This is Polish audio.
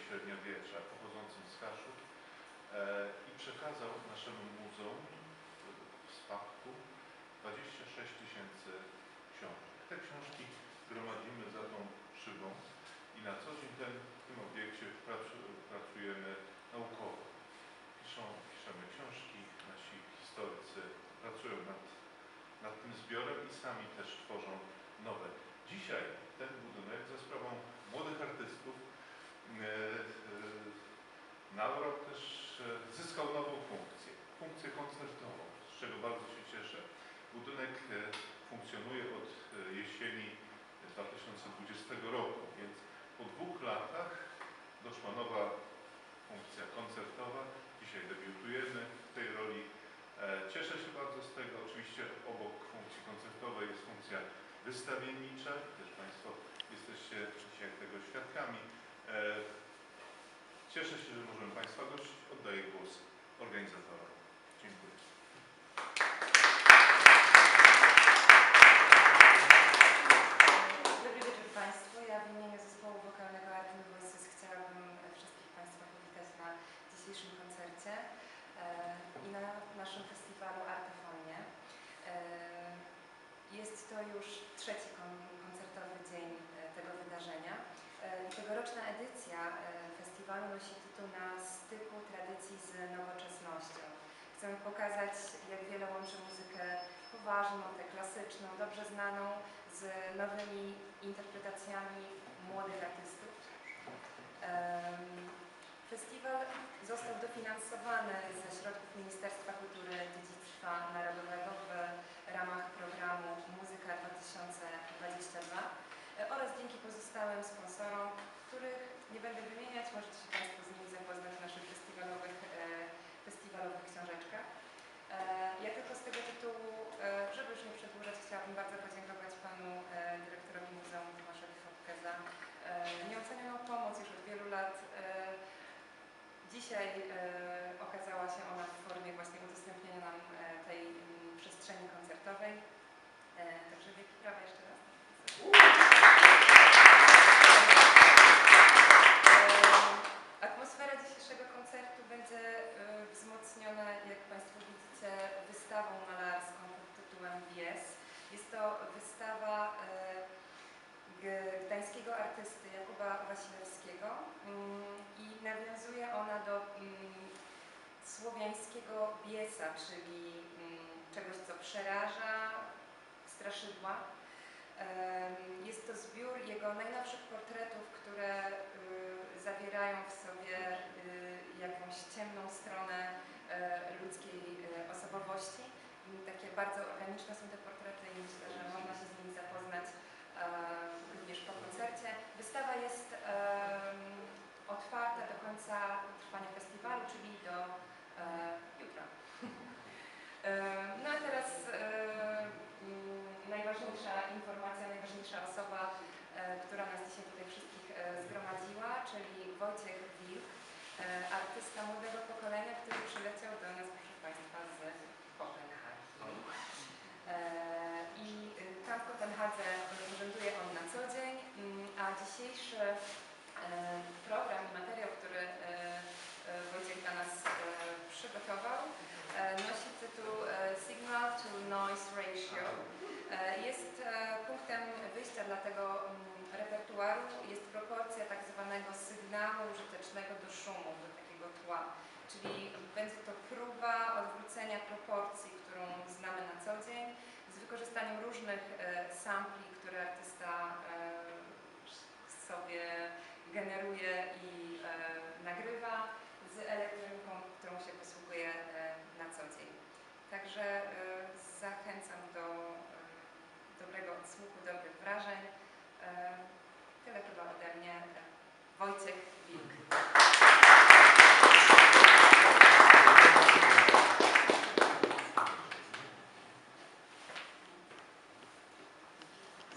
średniowiecza pochodzącym z Kaszub i przekazał naszemu muzeum w spadku 26 000 książek. Te książki gromadzimy za tą szybą i na co dzień w tym obiekcie pracujemy naukowo. Piszemy książki, nasi historycy pracują nad tym zbiorem i sami też tworzą nowe. Dzisiaj ten budynek za sprawą młodych artystów na rok też zyskał nową funkcję koncertową, z czego bardzo się cieszę. Budynek funkcjonuje od jesieni 2020 roku, więc po 2 latach doszła nowa funkcja koncertowa. Dzisiaj debiutujemy w tej roli. Cieszę się bardzo z tego. Oczywiście obok funkcji koncertowej jest funkcja wystawiennicza. Też Państwo jesteście dzisiaj tego świadkami. Cieszę się, że możemy Państwa gościć. Oddaję głos organizatorom. Dziękuję. Dobry wieczór Państwu. Ja w imieniu zespołu wokalnego Artemy Voices chciałabym wszystkich Państwa powitać na dzisiejszym koncercie i na naszym festiwalu Artefonie. Jest to już 3. koncertowy dzień tego wydarzenia. Tegoroczna edycja festiwalu nosi tytuł Na styku tradycji z nowoczesnością. Chcemy pokazać, jak wiele łączy muzykę poważną, tę klasyczną, dobrze znaną z nowymi interpretacjami młodych artystów. Festiwal został dofinansowany ze środków Ministerstwa Kultury i Dziedzictwa Narodowego w ramach programu Muzyka 2022 oraz dzięki pozostałym sponsorom, których nie będę wymieniać, możecie się Państwo z nimi zapoznać w naszych festiwalowych książeczkach. Ja tylko z tego tytułu, żeby już nie przedłużać, chciałabym bardzo podziękować Panu Dyrektorowi Muzeum Tomaszowi Fotkę za nieocenioną pomoc już od wielu lat. Dzisiaj okazała się ona w formie właśnie udostępnienia nam tej przestrzeni koncertowej. Także wielkie brawa jeszcze raz. Atmosfera dzisiejszego koncertu będzie wzmocniona, jak Państwo widzicie, wystawą malarską pod tytułem Bies. Jest to wystawa gdańskiego artysty Jakuba Wasilewskiego i nawiązuje ona do słowiańskiego biesa, czyli czegoś, co przeraża, straszydła. Jest to zbiór jego najnowszych portretów, które zawierają w sobie jakąś ciemną stronę ludzkiej osobowości. Takie bardzo organiczne są te portrety i myślę, że można się z nimi zapoznać również po koncercie. Wystawa jest otwarta do końca trwania festiwalu, czyli do jutra. No a teraz najważniejsza informacja, najważniejsza osoba, która nas dzisiaj tutaj wszystkich zgromadziła, czyli Wojciech Wilk, artysta młodego pokolenia, który przyleciał do nas, proszę Państwa, z Kopenhagi. I tam w Kopenhadze urzęduje on na co dzień, a dzisiejszy program i materiał, który Wojciech dla nas przygotował, nosi tytuł Signal to Noise Ratio. Jest punktem wyjścia dla tego repertuaru, jest proporcja tak zwanego sygnału użytecznego do szumu, do takiego tła. Czyli będzie to próba odwrócenia proporcji, którą znamy na co dzień, z wykorzystaniem różnych sampli, które artysta sobie generuje i nagrywa, z elektryką, którą się posługuje na co dzień. Także zachęcam do dobrego odsłuchu, dobrych wrażeń.